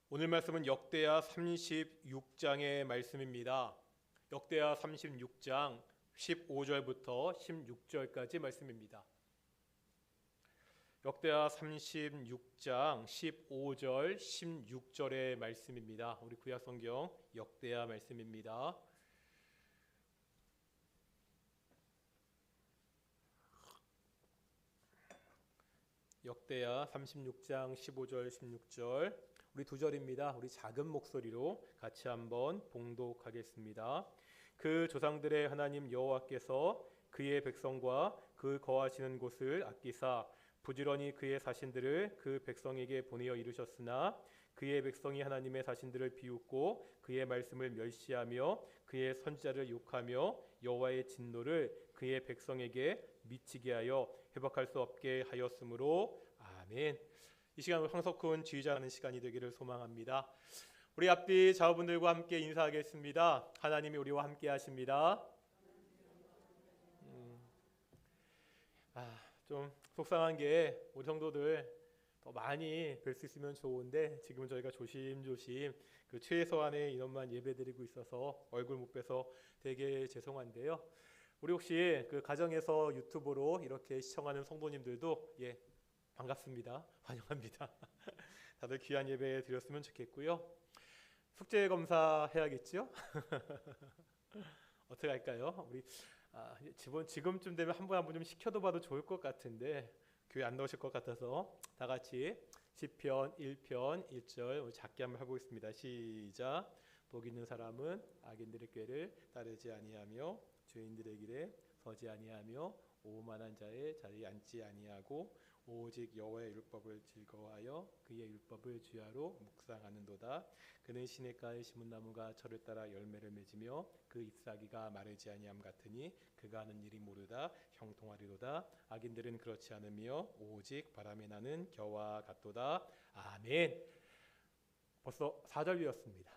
오늘 말씀은 역대하 36장의 말씀입니다. 역대하 36장 15절부터 16절까지 말씀입니다. 역대하 36장 15절 16절의 말씀입니다. 우리 구약성경 역대하 말씀입니다. 역대하 36장 15절 16절 우리 두 절입니다. 우리 작은 목소리로 같이 한번 봉독하겠습니다. 그 조상들의 하나님 여호와께서 그의 백성과 그 거하시는 곳을 아끼사 부지런히 그의 사신들을 그 백성에게 보내어 이루셨으나 그의 백성이 하나님의 사신들을 비웃고 그의 말씀을 멸시하며 그의 선지자를 욕하며 여호와의 진노를 그의 백성에게 미치게 하여 회복할 수 없게 하였으므로 아멘. 이 시간은 황석훈 지휘자하는 시간이 되기를 소망합니다. 우리 앞뒤 자우분들과 함께 인사하겠습니다. 하나님이 우리와 함께 하십니다. 좀 속상한 게 우리 성도들 더 많이 뵐 수 있으면 좋은데 지금은 저희가 조심조심 그 최소한의 인원만 예배드리고 있어서 얼굴 못 뵈서 되게 죄송한데요. 우리 혹시 그 가정에서 유튜브로 이렇게 시청하는 성도님들도 반갑습니다. 환영합니다. 다들 귀한 예배 드렸으면 좋겠고요. 숙제 검사 해야겠죠? 어떻게 할까요? 우리 지금쯤 되면 한 분 한 분 좀 시켜도 봐도 좋을 것 같은데 교회 안 나오실 것 같아서 다 같이 시편 1편 1절 우리 작게 한번 해보겠습니다. 시작. 복 있는 사람은 악인들의 꾀를 따르지 아니하며 죄인들의 길에 서지 아니하며 오만한 자의 자리에 앉지 아니하고 오직 여호와의 율법을 즐거워하여 그의 율법을 주야로 묵상하는도다. 그는 시냇가에 심은 나무가 철을 따라 열매를 맺으며 그 잎사귀가 마르지 아니함 같으니 그가 하는 일이 모르다 형통하리로다. 악인들은 그렇지 않으며 오직 바람에 나는 겨와 같도다. 아멘. 벌써 4절 외웠습니다.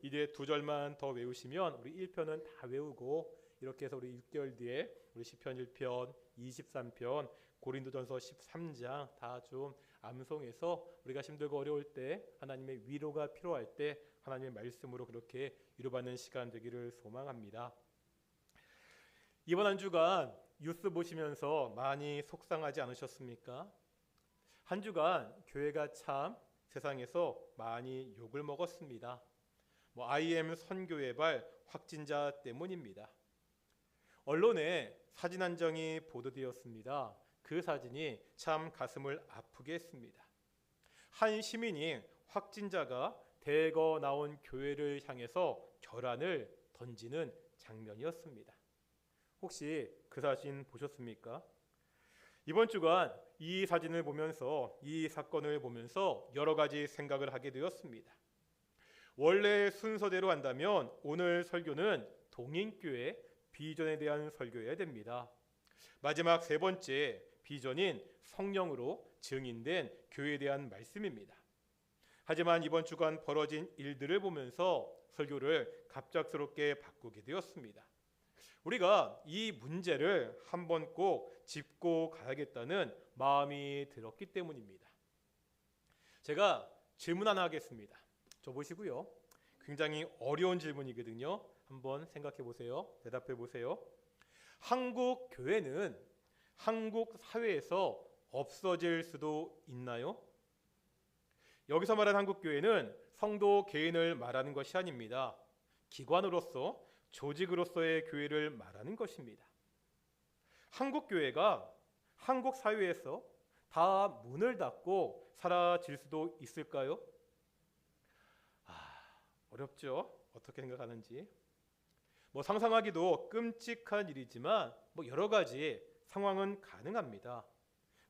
이제 2절만 더 외우시면 우리 1편은 다 외우고 이렇게 해서 우리 6개월 뒤에 우리 시편 1편, 23편, 고린도전서 13장 다 좀 암송해서 우리가 힘들고 어려울 때 하나님의 위로가 필요할 때 하나님의 말씀으로 그렇게 위로받는 시간 되기를 소망합니다. 이번 한 주간 뉴스 보시면서 많이 속상하지 않으셨습니까? 한 주간 교회가 참 세상에서 많이 욕을 먹었습니다. IM 선교회발 확진자 때문입니다. 언론에 사진 한 장이 보도되었습니다. 그 사진이 참 가슴을 아프게 했습니다. 한 시민이 확진자가 대거 나온 교회를 향해서 결한을 던지는 장면이었습니다. 혹시 그 사진 보셨습니까? 이번 주간 이 사진을 보면서 이 사건을 보면서 여러 가지 생각을 하게 되었습니다. 원래 순서대로 한다면 오늘 설교는 동인교회 비전에 대한 설교여야 됩니다. 마지막 세 번째 비전인 성령으로 증인된 교회에 대한 말씀입니다. 하지만 이번 주간 벌어진 일들을 보면서 설교를 갑작스럽게 바꾸게 되었습니다. 우리가 이 문제를 한번 꼭 짚고 가야겠다는 마음이 들었기 때문입니다. 제가 질문 하나 하겠습니다. 저 보시고요. 굉장히 어려운 질문이거든요. 한번 생각해 보세요. 대답해 보세요. 한국 교회는 한국 사회에서 없어질 수도 있나요? 여기서 말하는 한국 교회는 성도 개인을 말하는 것이 아닙니다. 기관으로서 조직으로서의 교회를 말하는 것입니다. 한국 교회가 한국 사회에서 다 문을 닫고 사라질 수도 있을까요? 어렵죠? 어떻게 생각하는지. 상상하기도 끔찍한 일이지만 여러 가지 상황은 가능합니다.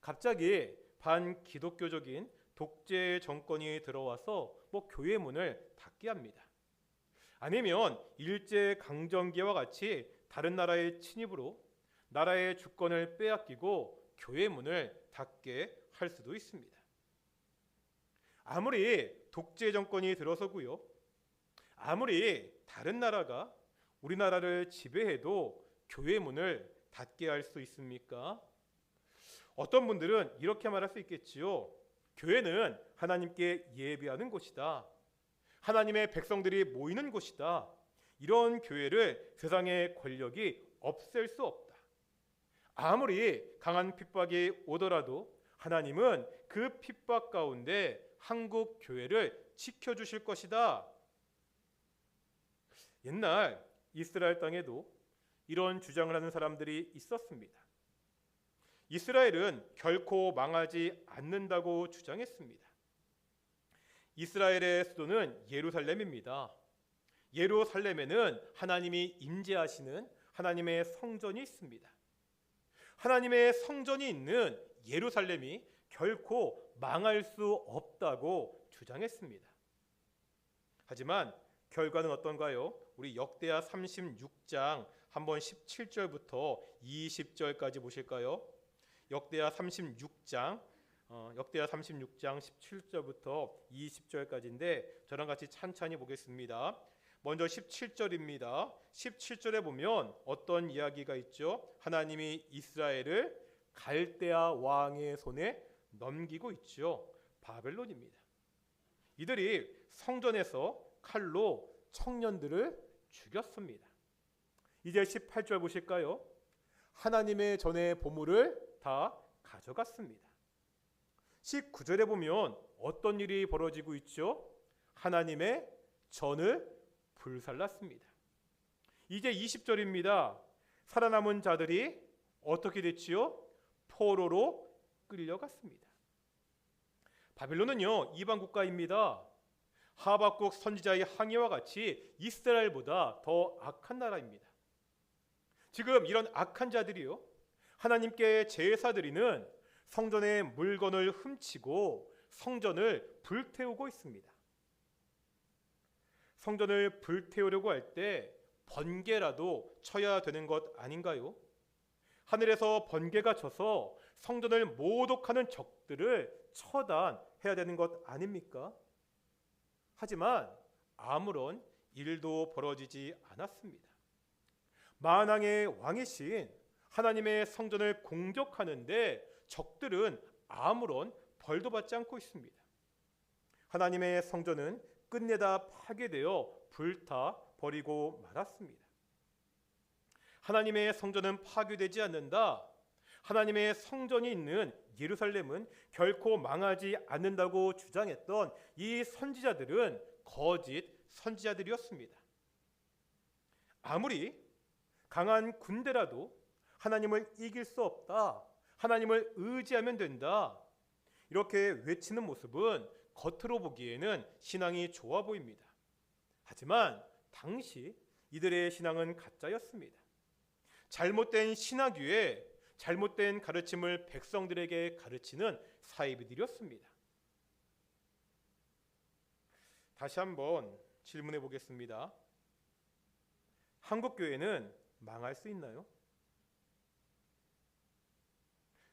갑자기 반기독교적인 독재 정권이 들어와서 교회 문을 닫게 합니다. 아니면 일제강점기와 같이 다른 나라의 침입으로 나라의 주권을 빼앗기고 교회 문을 닫게 할 수도 있습니다. 아무리 독재 정권이 들어서고요. 아무리 다른 나라가 우리나라를 지배해도 교회 문을 닫게 할 수 있습니까? 어떤 분들은 이렇게 말할 수 있겠지요. 교회는 하나님께 예배하는 곳이다. 하나님의 백성들이 모이는 곳이다. 이런 교회를 세상의 권력이 없앨 수 없다. 아무리 강한 핍박이 오더라도 하나님은 그 핍박 가운데 한국 교회를 지켜주실 것이다. 옛날 이스라엘 땅에도 이런 주장을 하는 사람들이 있었습니다. 이스라엘은 결코 망하지 않는다고 주장했습니다. 이스라엘의 수도는 예루살렘입니다. 예루살렘에는 하나님이 임재하시는 하나님의 성전이 있습니다. 하나님의 성전이 있는 예루살렘이 결코 망할 수 없다고 주장했습니다. 하지만 결과는 어떤가요? 우리 역대하 36장 한번 17절부터 20절까지 보실까요? 역대하 36장 17절부터 20절까지인데 저랑 같이 찬찬히 보겠습니다. 먼저 17절입니다. 17절에 보면 어떤 이야기가 있죠? 하나님이 이스라엘을 갈대아 왕의 손에 넘기고 있죠. 바벨론입니다. 이들이 성전에서 칼로 청년들을 죽였습니다. 이제 18절 보실까요? 하나님의 전의 보물을 다 가져갔습니다. 19절에 보면 어떤 일이 벌어지고 있죠? 하나님의 전을 불살랐습니다. 이제 20절입니다. 살아남은 자들이 어떻게 됐지요? 포로로 끌려갔습니다. 바벨론은요, 이방 국가입니다. 하박국 선지자의 항해와 같이 이스라엘보다 더 악한 나라입니다. 지금 이런 악한 자들이요, 하나님께 제사 드리는 성전의 물건을 훔치고 성전을 불태우고 있습니다. 성전을 불태우려고 할 때 번개라도 쳐야 되는 것 아닌가요? 하늘에서 번개가 쳐서 성전을 모독하는 적들을 처단해야 되는 것 아닙니까? 하지만 아무런 일도 벌어지지 않았습니다. 만왕의 왕이신 하나님의 성전을 공격하는데 적들은 아무런 벌도 받지 않고 있습니다. 하나님의 성전은 끝내다 파괴되어 불타 버리고 말았습니다. 하나님의 성전은 파괴되지 않는다. 하나님의 성전이 있는 예루살렘은 결코 망하지 않는다고 주장했던 이 선지자들은 거짓 선지자들이었습니다. 아무리 강한 군대라도 하나님을 이길 수 없다. 하나님을 의지하면 된다. 이렇게 외치는 모습은 겉으로 보기에는 신앙이 좋아 보입니다. 하지만 당시 이들의 신앙은 가짜였습니다. 잘못된 신학위에 잘못된 가르침을 백성들에게 가르치는 사이비들이었습니다. 다시 한번 질문해 보겠습니다. 한국 교회는 망할 수 있나요?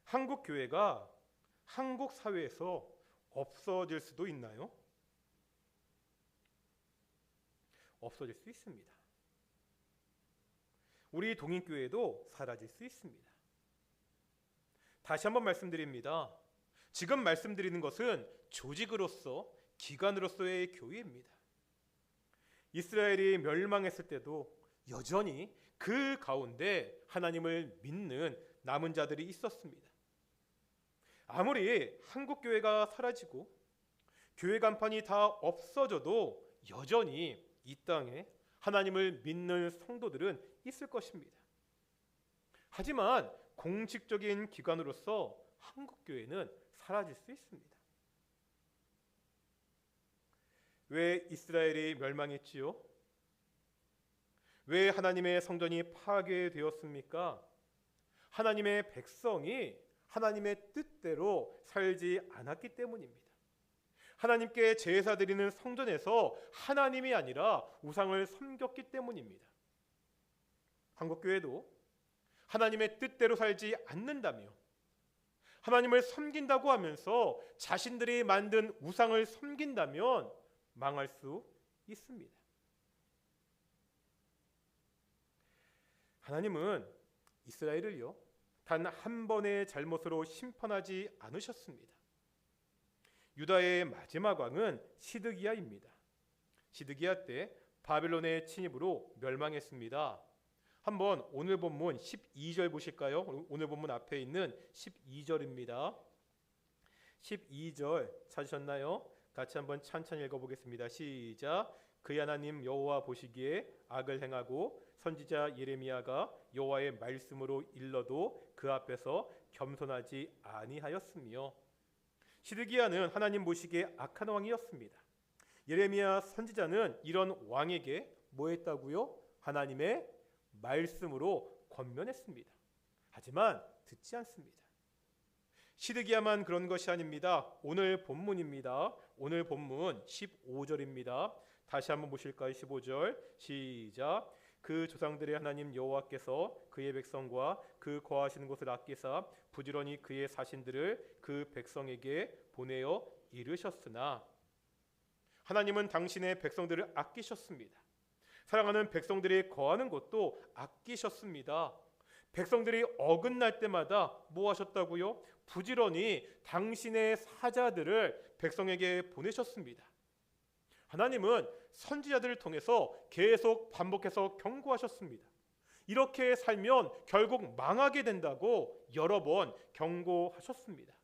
한국 교회가 한국 사회에서 없어질 수도 있나요? 없어질 수 있습니다. 우리 동인교회도 사라질 수 있습니다. 다시 한번 말씀드립니다. 지금 말씀드리는 것은 조직으로서, 기관으로서의 교회입니다. 이스라엘이 멸망했을 때도 여전히 그 가운데 하나님을 믿는 남은 자들이 있었습니다. 아무리 한국 교회가 사라지고 교회 간판이 다 없어져도 여전히 이 땅에 하나님을 믿는 성도들은 있을 것입니다. 하지만 공식적인 기관으로서 한국 교회는 사라질 수 있습니다. 왜 이스라엘이 멸망했지요? 왜 하나님의 성전이 파괴되었습니까? 하나님의 백성이 하나님의 뜻대로 살지 않았기 때문입니다. 하나님께 제사 드리는 성전에서 하나님이 아니라 우상을 섬겼기 때문입니다. 한국교회도 하나님의 뜻대로 살지 않는다며 하나님을 섬긴다고 하면서 자신들이 만든 우상을 섬긴다면 망할 수 있습니다. 하나님은 이스라엘을요, 단 한 번의 잘못으로 심판하지 않으셨습니다. 유다의 마지막 왕은 시드기야입니다. 시드기야 때 바벨론의 침입으로 멸망했습니다. 한번 오늘 본문 12절 보실까요? 오늘 본문 앞에 있는 12절입니다. 12절 찾으셨나요? 같이 한번 천천히 읽어보겠습니다. 시작. 그의 하나님 여호와 보시기에 악을 행하고 선지자 예레미야가 여호와의 말씀으로 일러도 그 앞에서 겸손하지 아니하였으며. 시드기야는 하나님 보시기에 악한 왕이었습니다. 예레미야 선지자는 이런 왕에게 뭐 했다고요? 하나님의 말씀으로 권면했습니다. 하지만 듣지 않습니다. 시드기야만 그런 것이 아닙니다. 오늘 본문입니다. 오늘 본문 15절입니다. 다시 한번 보실까요? 15절 시작. 그 조상들의 하나님 여호와께서 그의 백성과 그 거하시는 곳을 아끼사 부지런히 그의 사신들을 그 백성에게 보내어 이르셨으나. 하나님은 당신의 백성들을 아끼셨습니다. 사랑하는 백성들이 거하는 곳도 아끼셨습니다. 백성들이 어긋날 때마다 뭐 하셨다고요? 부지런히 당신의 사자들을 백성에게 보내셨습니다. 하나님은 선지자들을 통해서 계속 반복해서 경고하셨습니다. 이렇게 살면 결국 망하게 된다고 여러 번 경고하셨습니다.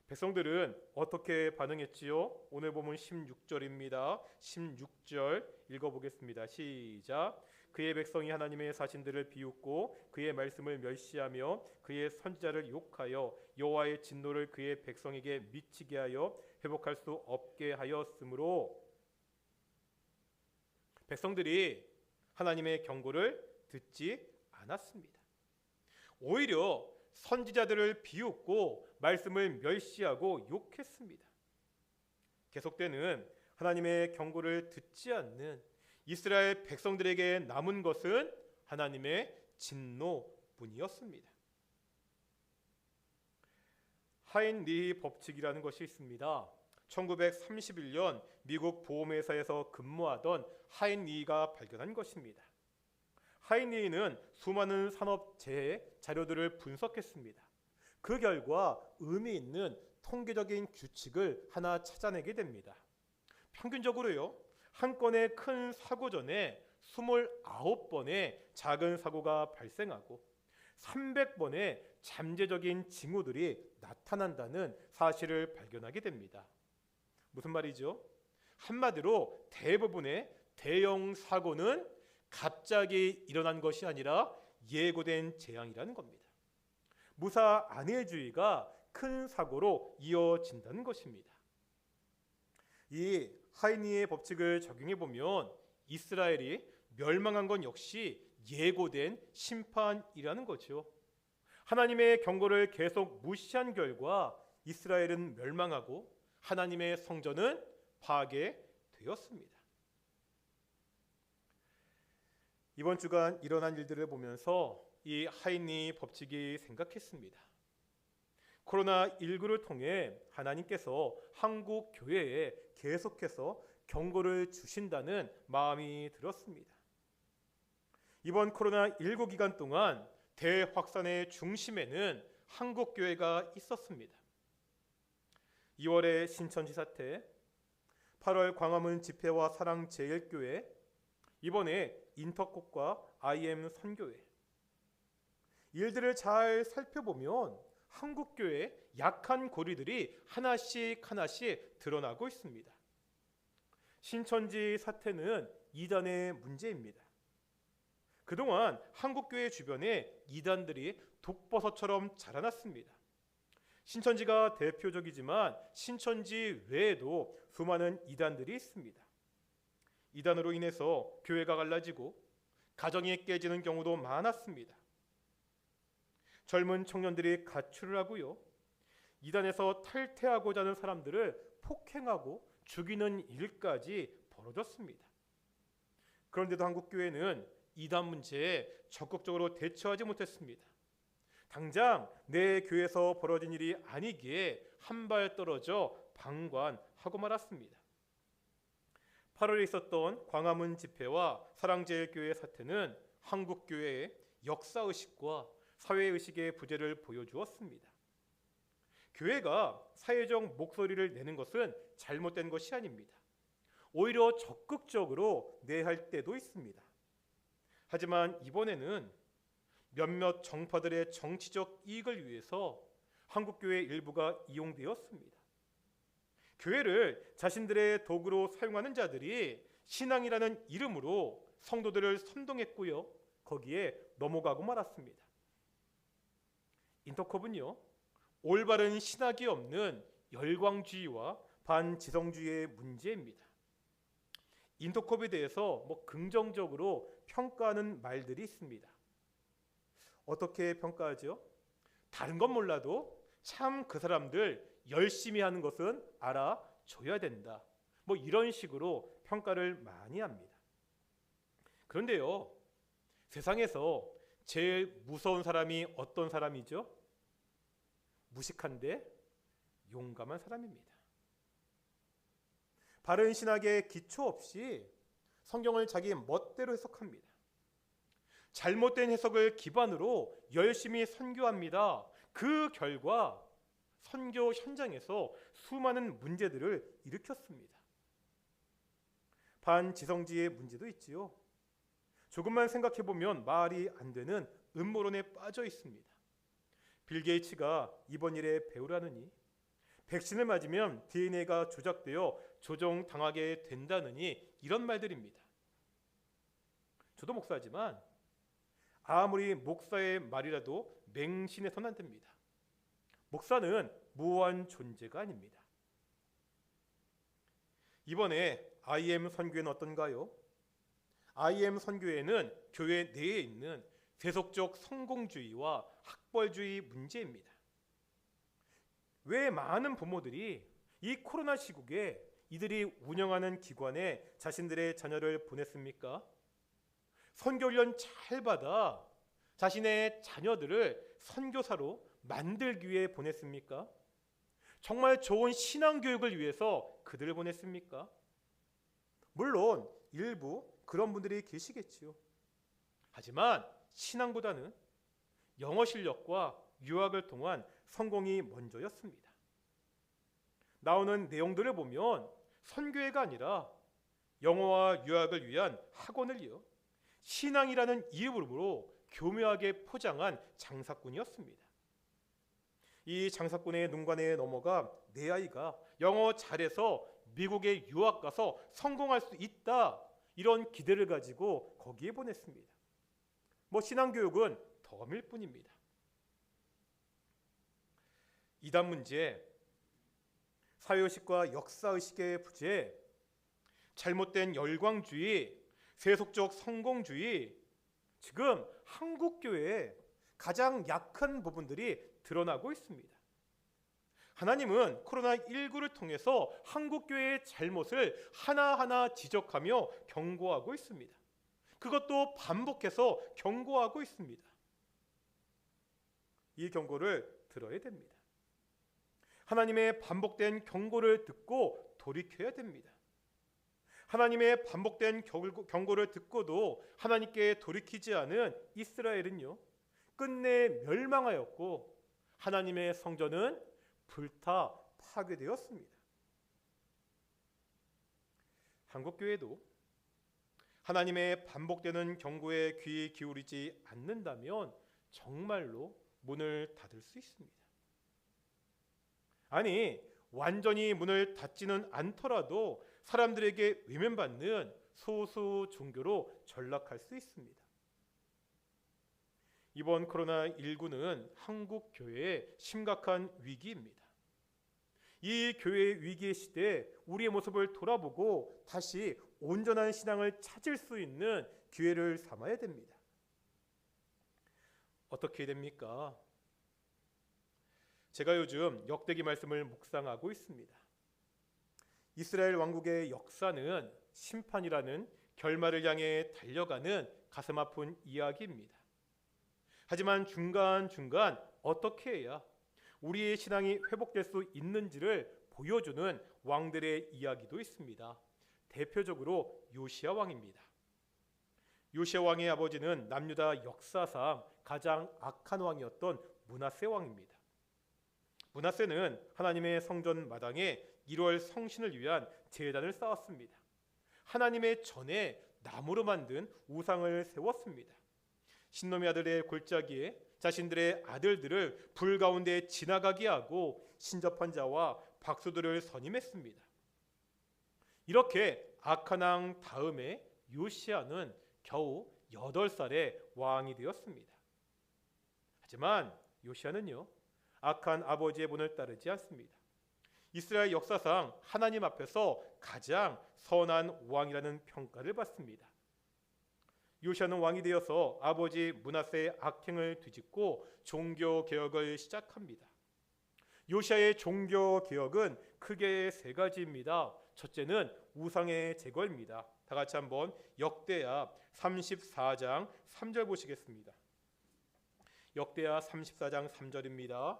백성들은 어떻게 반응했지요? 오늘 보면 16절입니다. 16절 읽어보겠습니다. 시작. 그의 백성이 하나님의 사신들을 비웃고 그의 말씀을 멸시하며 그의 선지자를 욕하여 여호와의 진노를 그의 백성에게 미치게 하여 회복할 수 없게 하였으므로. 백성들이 하나님의 경고를 듣지 않았습니다. 오히려 선지자들을 비웃고 말씀을 멸시하고 욕했습니다. 계속되는 하나님의 경고를 듣지 않는 이스라엘 백성들에게 남은 것은 하나님의 진노뿐이었습니다. 하인리 법칙이라는 것이 있습니다. 1931년 미국 보험회사에서 근무하던 하인리가 발견한 것입니다. 하인리는 수많은 산업재해 자료들을 분석했습니다. 그 결과 의미 있는 통계적인 규칙을 하나 찾아내게 됩니다. 평균적으로요, 한 건의 큰 사고 전에 29번의 작은 사고가 발생하고 300번의 잠재적인 징후들이 나타난다는 사실을 발견하게 됩니다. 무슨 말이죠? 한마디로 대부분의 대형 사고는 갑자기 일어난 것이 아니라 예고된 재앙이라는 겁니다. 무사 안해주의가 큰 사고로 이어진다는 것입니다. 이 하이니의 법칙을 적용해 보면 이스라엘이 멸망한 건 역시 예고된 심판이라는 거죠. 하나님의 경고를 계속 무시한 결과 이스라엘은 멸망하고 하나님의 성전은 파괴되었습니다. 이번 주간 일어난 일들을 보면서 이 하이니 법칙이 생각했습니다. 코로나19를 통해 하나님께서 한국 교회에 계속해서 경고를 주신다는 마음이 들었습니다. 이번 코로나19 기간 동안 대확산의 중심에는 한국 교회가 있었습니다. 2월의 신천지 사태, 8월 광화문 집회와 사랑제일교회, 이번에 인터콕과 IM 선교회. 일들을 잘 살펴보면 한국교회의 약한 고리들이 하나씩 드러나고 있습니다. 신천지 사태는 이단의 문제입니다. 그동안 한국교회 주변에 이단들이 독버섯처럼 자라났습니다. 신천지가 대표적이지만 신천지 외에도 수많은 이단들이 있습니다. 이단으로 인해서 교회가 갈라지고 가정이 깨지는 경우도 많았습니다. 젊은 청년들이 가출을 하고요, 이단에서 탈퇴하고자 하는 사람들을 폭행하고 죽이는 일까지 벌어졌습니다. 그런데도 한국교회는 이단 문제에 적극적으로 대처하지 못했습니다. 당장 내 교회에서 벌어진 일이 아니기에 한 발 떨어져 방관하고 말았습니다. 8월에 있었던 광화문 집회와 사랑제일교회 사태는 한국교회의 역사의식과 사회의식의 부재를 보여주었습니다. 교회가 사회적 목소리를 내는 것은 잘못된 것이 아닙니다. 오히려 적극적으로 내야 할 때도 있습니다. 하지만 이번에는 몇몇 정파들의 정치적 이익을 위해서 한국교회 일부가 이용되었습니다. 교회를 자신들의 도구로 사용하는 자들이 신앙이라는 이름으로 성도들을 선동했고요, 거기에 넘어가고 말았습니다. 인터컵은요, 올바른 신학이 없는 열광주의와 반지성주의의 문제입니다. 인터컵에 대해서 긍정적으로 평가하는 말들이 있습니다. 어떻게 평가하죠? 다른 건 몰라도 참 그 사람들 열심히 하는 것은 알아줘야 된다. 이런 식으로 평가를 많이 합니다. 그런데요, 세상에서 제일 무서운 사람이 어떤 사람이죠? 무식한데 용감한 사람입니다. 바른 신학의 기초 없이 성경을 자기 멋대로 해석합니다. 잘못된 해석을 기반으로 열심히 선교합니다. 그 결과 선교 현장에서 수많은 문제들을 일으켰습니다. 반지성주의의 문제도 있지요. 조금만 생각해보면 말이 안 되는 음모론에 빠져 있습니다. 빌 게이츠가 이번 일에 배우라느니, 백신을 맞으면 DNA가 조작되어 조종당하게 된다느니, 이런 말들입니다. 저도 목사지만 아무리 목사의 말이라도 맹신해서는 안 됩니다. 목사는 무한 존재가 아닙니다. 이번에 IM 선교회는 어떤가요? IM 선교회는 교회 내에 있는 세속적 성공주의와 학벌주의 문제입니다. 왜 많은 부모들이 이 코로나 시국에 이들이 운영하는 기관에 자신들의 자녀를 보냈습니까? 선교훈련 잘 받아 자신의 자녀들을 선교사로 만들기 위해 보냈습니까? 정말 좋은 신앙교육을 위해서 그들을 보냈습니까? 물론 일부 그런 분들이 계시겠지요. 하지만 신앙보다는 영어 실력과 유학을 통한 성공이 먼저였습니다. 나오는 내용들을 보면 선교회가 아니라 영어와 유학을 위한 학원을요, 신앙이라는 이름으로 교묘하게 포장한 장사꾼이었습니다. 이 장사꾼의 눈관에 넘어가 내 아이가 영어 잘해서 미국에 유학 가서 성공할 수 있다, 이런 기대를 가지고 거기에 보냈습니다. 신앙교육은 덤일 뿐입니다. 이단 문제, 사회의식과 역사의식의 부재, 잘못된 열광주의, 세속적 성공주의, 지금 한국교회의 가장 약한 부분들이 드러나고 있습니다. 하나님은 코로나19를 통해서 한국교회의 잘못을 하나하나 지적하며 경고하고 있습니다. 그것도 반복해서 경고하고 있습니다. 이 경고를 들어야 됩니다. 하나님의 반복된 경고를 듣고 돌이켜야 됩니다. 하나님의 반복된 경고를 듣고도 하나님께 돌이키지 않은 이스라엘은요, 끝내 멸망하였고 하나님의 성전은 불타 파괴되었습니다. 한국교회도 하나님의 반복되는 경고에 귀 기울이지 않는다면 정말로 문을 닫을 수 있습니다. 아니, 완전히 문을 닫지는 않더라도 사람들에게 외면받는 소수 종교로 전락할 수 있습니다. 이번 코로나19는 한국 교회의 심각한 위기입니다. 이 교회의 위기의 시대에 우리의 모습을 돌아보고 다시 온전한 신앙을 찾을 수 있는 기회를 삼아야 됩니다. 어떻게 됩니까? 제가 요즘 역대기 말씀을 묵상하고 있습니다. 이스라엘 왕국의 역사는 심판이라는 결말을 향해 달려가는 가슴 아픈 이야기입니다. 하지만 중간중간 어떻게 해야 우리의 신앙이 회복될 수 있는지를 보여주는 왕들의 이야기도 있습니다. 대표적으로 요시야 왕입니다. 요시야 왕의 아버지는 남유다 역사상 가장 악한 왕이었던 므낫세 왕입니다. 므낫세는 하나님의 성전 마당에 1월 성신을 위한 제단을 쌓았습니다. 하나님의 전에 나무로 만든 우상을 세웠습니다. 신놈의 아들의 골짜기에 자신들의 아들들을 불 가운데 지나가게 하고 신접한 자와 박수들을 선임했습니다. 이렇게 악한 왕 다음에 요시야는 겨우 8살의 왕이 되었습니다. 하지만 요시야는요, 악한 아버지의 본을 따르지 않습니다. 이스라엘 역사상 하나님 앞에서 가장 선한 왕이라는 평가를 받습니다. 요시야는 왕이 되어서 아버지 므낫세의 악행을 뒤집고 종교 개혁을 시작합니다. 요시야의 종교 개혁은 크게 3가지입니다. 첫째는 우상의 제거입니다. 다 같이 한번 역대하 34장 3절 보시겠습니다. 역대하 34장 3절입니다.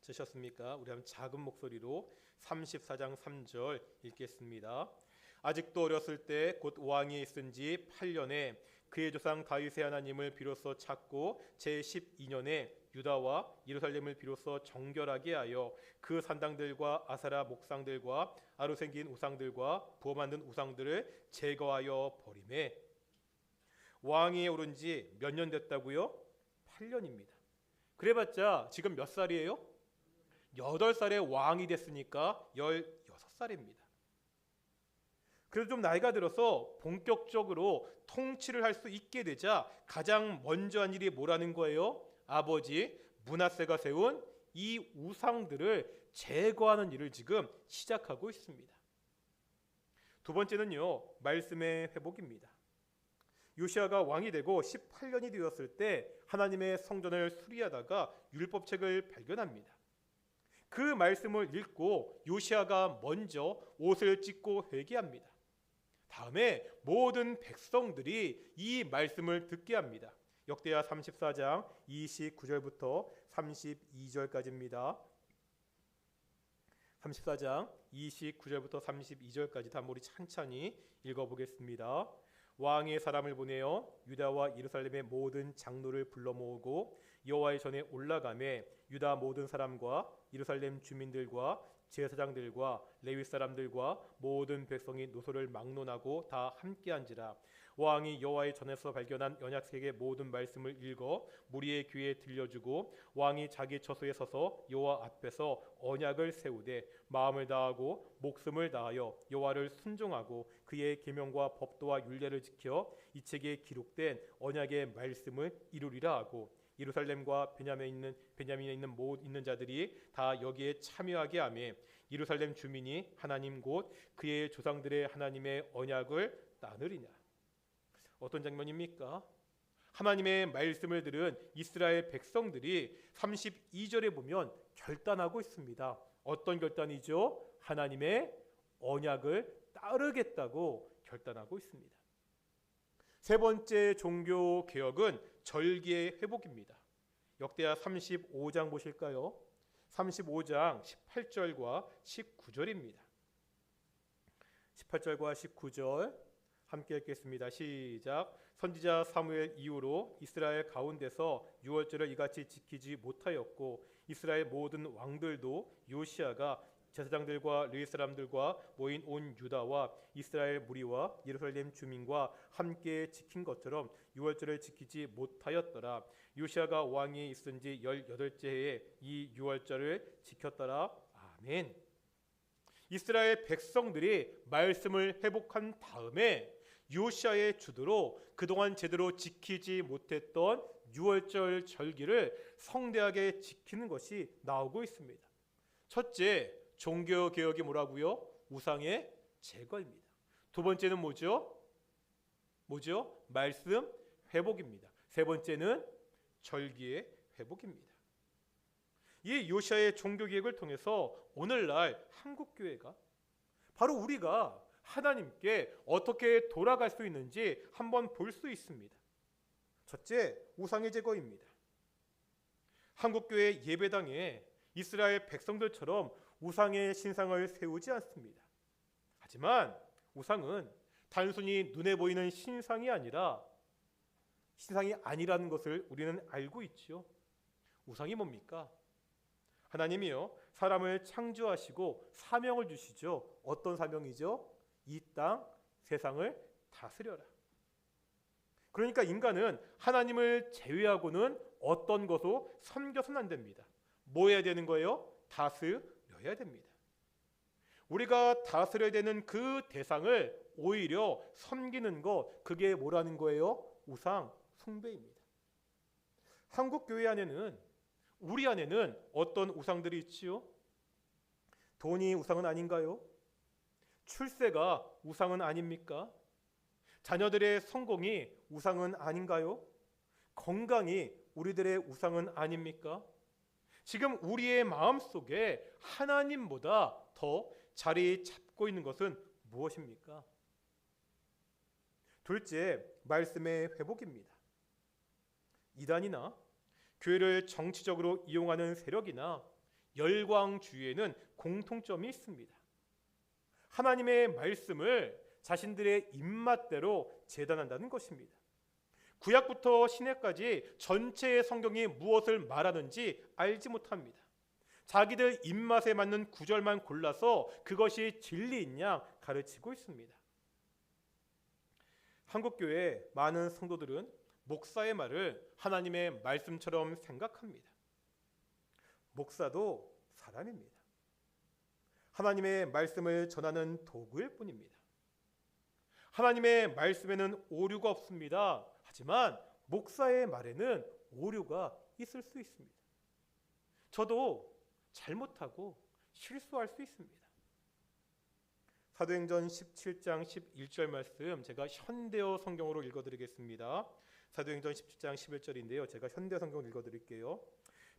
쓰셨습니까? 우리 한번 작은 목소리로 34장 3절 읽겠습니다. 아직도 어렸을 때 곧 왕이 있은 지 8년에 그의 조상 다윗의 하나님을 비로소 찾고 제12년에 유다와 예루살렘을 비로소 정결하게 하여 그 산당들과 아사라 목상들과 아로 생긴 우상들과 부어 만든 우상들을 제거하여 버리매. 왕위에 오른 지 몇 년 됐다고요? 8년입니다. 그래봤자 지금 몇 살이에요? 8살의 왕이 됐으니까 16살입니다. 그래도 좀 나이가 들어서 본격적으로 통치를 할 수 있게 되자 가장 먼저 한 일이 뭐라는 거예요? 아버지 므낫세가 세운 이 우상들을 제거하는 일을 지금 시작하고 있습니다. 두 번째는요, 말씀의 회복입니다. 요시야가 왕이 되고 18년이 되었을 때 하나님의 성전을 수리하다가 율법책을 발견합니다. 그 말씀을 읽고 요시야가 먼저 옷을 찢고 회개합니다. 다음에 모든 백성들이 이 말씀을 듣게 합니다. 역대하 34장 29절부터 32절까지입니다. 34장 29절부터 32절까지 다 우리 찬찬히 읽어보겠습니다. 왕의 사람을 보내어 유다와 예루살렘의 모든 장로를 불러 모으고 여호와의 전에 올라가매 유다 모든 사람과 예루살렘 주민들과 제사장들과 레위 사람들과 모든 백성이 노소를 막론하고 다 함께한지라. 왕이 여호와의 전에서 발견한 언약책의 모든 말씀을 읽어 무리의 귀에 들려주고 왕이 자기 처소에 서서 여호와 앞에서 언약을 세우되 마음을 다하고 목숨을 다하여 여호와를 순종하고 그의 계명과 법도와 율례를 지켜 이 책에 기록된 언약의 말씀을 이루리라 하고 예루살렘과 베냐민에 있는 자들이 다 여기에 참여하게 하며 예루살렘 주민이 하나님 곧 그의 조상들의 하나님의 언약을 따르리냐. 어떤 장면입니까? 하나님의 말씀을 들은 이스라엘 백성들이 32절에 보면 결단하고 있습니다. 어떤 결단이죠? 하나님의 언약을 따르겠다고 결단하고 있습니다. 세 번째 종교 개혁은 절기의 회복입니다. 역대하 35장 보실까요? 35장 18절과 19절입니다. 18절과 19절 함께 읽겠습니다. 시작. 선지자 사무엘 이후로 이스라엘 가운데서 유월절을 이같이 지키지 못하였고 이스라엘 모든 왕들도 요시야가 제사장들과 레위 사람들과 모인 온 유다와 이스라엘 무리와 예루살렘 주민과 함께 지킨 것처럼 유월절을 지키지 못하였더라. 요시야가 왕이 있은 지 18째 해에 이 유월절을 지켰더라. 아멘. 이스라엘 백성들이 말씀을 회복한 다음에 요시야의 주도로 그동안 제대로 지키지 못했던 유월절 절기를 성대하게 지키는 것이 나오고 있습니다. 첫째, 종교 개혁이 뭐라고요? 우상의 제거입니다. 두 번째는 뭐죠? 말씀 회복입니다. 세 번째는 절기의 회복입니다. 이 요시야의 종교 개혁을 통해서 오늘날 한국 교회가 바로 우리가 하나님께 어떻게 돌아갈 수 있는지 한번 볼 수 있습니다. 첫째, 우상의 제거입니다. 한국 교회 예배당에 이스라엘 백성들처럼 우상의 신상을 세우지 않습니다. 하지만 우상은 단순히 눈에 보이는 신상이 아니라 신상이 아니라는 것을 우리는 알고 있죠. 우상이 뭡니까? 하나님이요, 사람을 창조하시고 사명을 주시죠. 어떤 사명이죠? 이 땅, 세상을 다스려라. 그러니까 인간은 하나님을 제외하고는 어떤 것도 섬겨서는 안 됩니다. 뭐 해야 되는 거예요? 다스려야 됩니다. 우리가 다스려야 되는 그 대상을 오히려 섬기는 것, 그게 뭐라는 거예요? 우상 숭배입니다. 한국 교회 안에는, 우리 안에는 어떤 우상들이 있지요? 돈이 우상은 아닌가요? 출세가 우상은 아닙니까? 자녀들의 성공이 우상은 아닌가요? 건강이 우리들의 우상은 아닙니까? 지금 우리의 마음속에 하나님보다 더 자리 잡고 있는 것은 무엇입니까? 둘째, 말씀의 회복입니다. 이단이나 교회를 정치적으로 이용하는 세력이나 열광주의에는 공통점이 있습니다. 하나님의 말씀을 자신들의 입맛대로 재단한다는 것입니다. 구약부터 신약까지 전체의 성경이 무엇을 말하는지 알지 못합니다. 자기들 입맛에 맞는 구절만 골라서 그것이 진리인 양 가르치고 있습니다. 한국교회 많은 성도들은 목사의 말을 하나님의 말씀처럼 생각합니다. 목사도 사람입니다. 하나님의 말씀을 전하는 도구일 뿐입니다. 하나님의 말씀에는 오류가 없습니다. 하지만 목사의 말에는 오류가 있을 수 있습니다. 저도 잘못하고 실수할 수 있습니다. 사도행전 17장 11절 말씀 제가 현대어 성경으로 읽어드리겠습니다. 사도행전 17장 11절인데요. 제가 현대어 성경을 읽어드릴게요.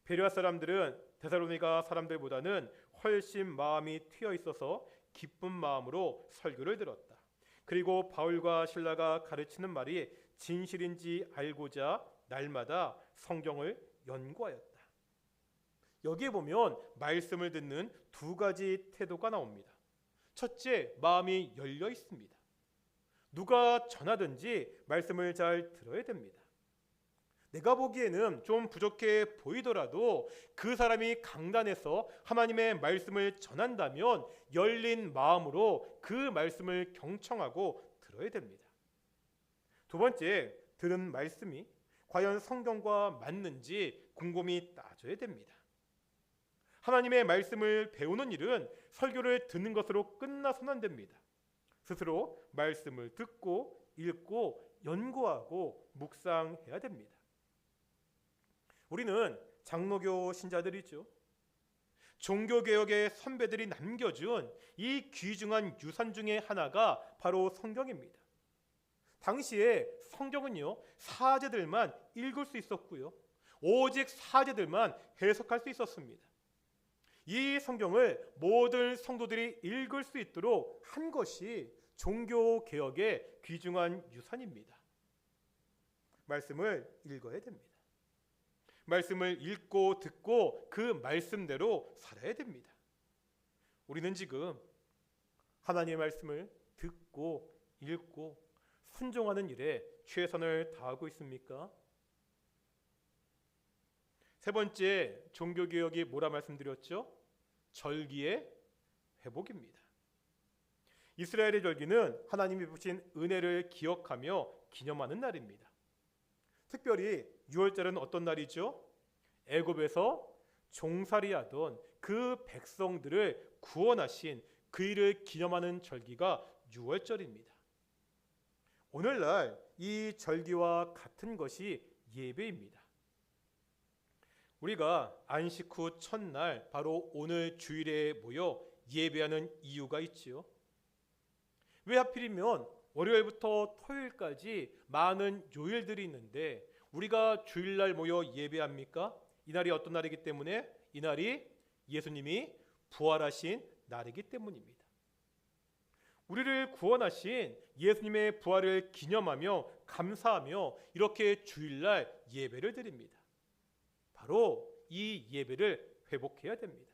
베레아 사람들은 데살로니가 사람들보다는 훨씬 마음이 트여 있어서 기쁜 마음으로 설교를 들었다. 그리고 바울과 실라가 가르치는 말이 진실인지 알고자 날마다 성경을 연구하였다. 여기에 보면 말씀을 듣는 두 가지 태도가 나옵니다. 첫째, 마음이 열려 있습니다. 누가 전하든지 말씀을 잘 들어야 됩니다. 내가 보기에는 좀 부족해 보이더라도 그 사람이 강단에서 하나님의 말씀을 전한다면 열린 마음으로 그 말씀을 경청하고 들어야 됩니다. 두 번째, 들은 말씀이 과연 성경과 맞는지 곰곰이 따져야 됩니다. 하나님의 말씀을 배우는 일은 설교를 듣는 것으로 끝나서는 안 됩니다. 스스로 말씀을 듣고 읽고 연구하고 묵상해야 됩니다. 우리는 장로교 신자들이죠. 종교개혁의 선배들이 남겨준 이 귀중한 유산 중에 하나가 바로 성경입니다. 당시에 성경은요, 사제들만 읽을 수 있었고요, 오직 사제들만 해석할 수 있었습니다. 이 성경을 모든 성도들이 읽을 수 있도록 한 것이 종교개혁의 귀중한 유산입니다. 말씀을 읽어야 됩니다. 말씀을 읽고 듣고 그 말씀대로 살아야 됩니다. 우리는 지금 하나님의 말씀을 듣고 읽고 순종하는 일에 최선을 다하고 있습니까? 세 번째, 종교개혁이 뭐라 말씀드렸죠? 절기의 회복입니다. 이스라엘의 절기는 하나님이 베푸신 은혜를 기억하며 기념하는 날입니다. 특별히 6월절은 어떤 날이죠? 애굽에서 종살이하던 그 백성들을 구원하신 그 일을 기념하는 절기가 6월절입니다. 오늘날 이 절기와 같은 것이 예배입니다. 우리가 안식 후 첫날 바로 오늘 주일에 모여 예배하는 이유가 있지요. 왜 하필이면 월요일부터 토요일까지 많은 요일들이 있는데 우리가 주일날 모여 예배합니까? 이날이 어떤 날이기 때문에? 이날이 예수님이 부활하신 날이기 때문입니다. 우리를 구원하신 예수님의 부활을 기념하며 감사하며 이렇게 주일날 예배를 드립니다. 바로 이 예배를 회복해야 됩니다.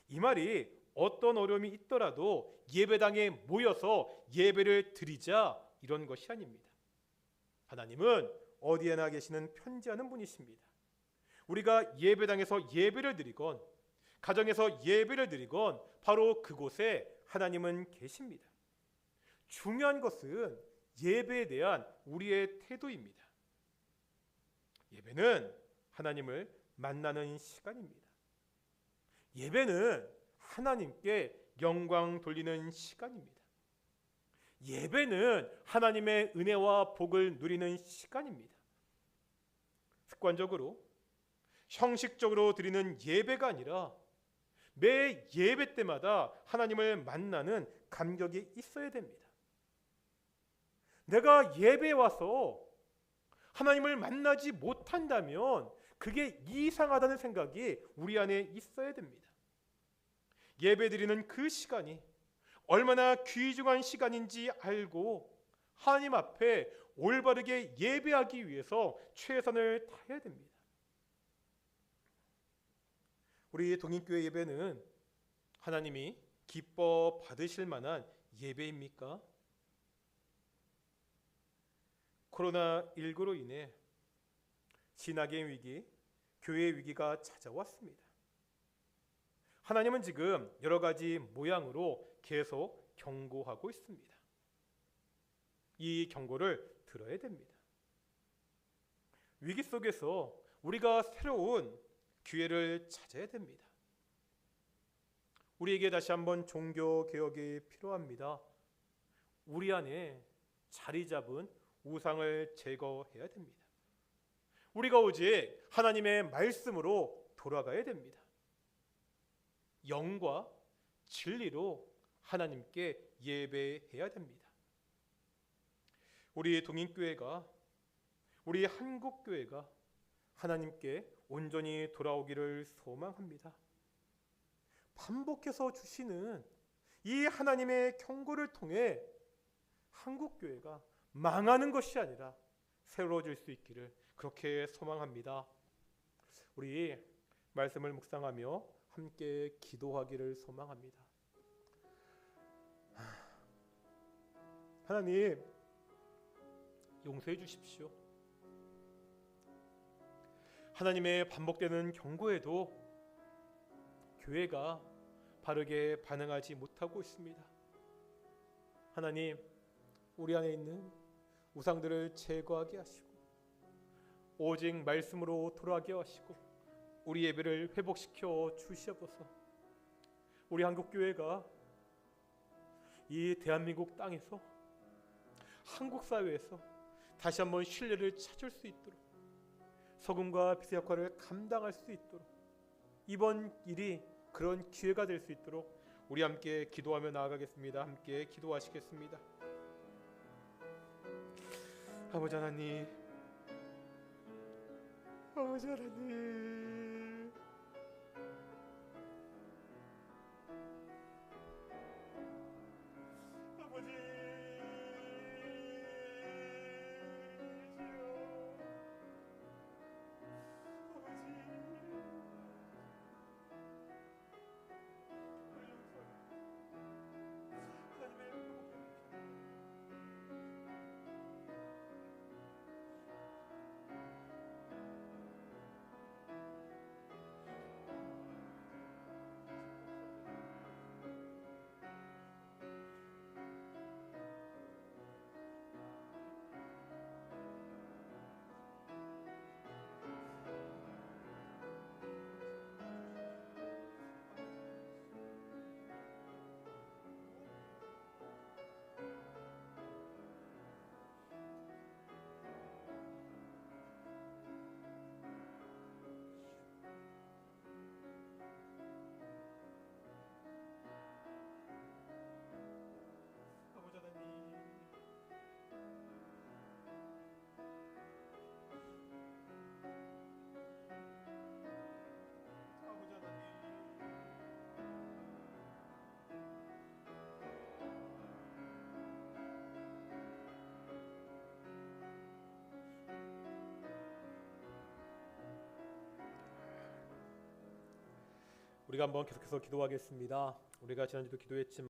이 말이 어떤 어려움이 있더라도 예배당에 모여서 예배를 드리자 이런 것이 아닙니다. 하나님은 어디에나 계시는 편지하는 분이십니다. 우리가 예배당에서 예배를 드리건 가정에서 예배를 드리건 바로 그곳에 하나님은 계십니다. 중요한 것은 예배에 대한 우리의 태도입니다. 예배는 하나님을 만나는 시간입니다. 예배는 하나님께 영광 돌리는 시간입니다. 예배는 하나님의 은혜와 복을 누리는 시간입니다. 습관적으로 형식적으로 드리는 예배가 아니라 매 예배 때마다 하나님을 만나는 감격이 있어야 됩니다. 내가 예배에 와서 하나님을 만나지 못한다면 그게 이상하다는 생각이 우리 안에 있어야 됩니다. 예배드리는 그 시간이 얼마나 귀중한 시간인지 알고 하나님 앞에 올바르게 예배하기 위해서 최선을 다해야 됩니다. 우리 동인교회 예배는 하나님이 기뻐 받으실 만한 예배입니까? 코로나19로 인해 신학의 위기, 교회의 위기가 찾아왔습니다. 하나님은 지금 여러 가지 모양으로 계속 경고하고 있습니다. 이 경고를 들어야 됩니다. 위기 속에서 우리가 새로운 기회를 찾아야 됩니다. 우리에게 다시 한번 종교 개혁이 필요합니다. 우리 안에 자리 잡은 우상을 제거해야 됩니다. 우리가 오직 하나님의 말씀으로 돌아가야 됩니다. 영과 진리로 하나님께 예배해야 됩니다. 우리 동인교회가, 우리 한국교회가 하나님께 온전히 돌아오기를 소망합니다. 반복해서 주시는 이 하나님의 경고를 통해 한국교회가 망하는 것이 아니라 새로워질 수 있기를 그렇게 소망합니다. 우리 말씀을 묵상하며 함께 기도하기를 소망합니다. 하나님, 용서해 주십시오. 하나님의 반복되는 경고에도 교회가 바르게 반응하지 못하고 있습니다. 하나님, 우리 안에 있는 우상들을 제거하게 하시고 오직 말씀으로 돌아가게 하시고 우리 예배를 회복시켜 주시옵소서. 우리 한국교회가 이 대한민국 땅에서 한국 사회에서 다시 한번 신뢰를 찾을 수 있도록 소금과 빛의 역할을 감당할 수 있도록 이번 일이 그런 기회가 될 수 있도록 우리 함께 기도하며 나아가겠습니다. 함께 기도하시겠습니다. 아버지 하나님, 아버지 하나님, 아버지 우리가 한번 계속해서 기도하겠습니다. 우리가 지난주도 기도했지만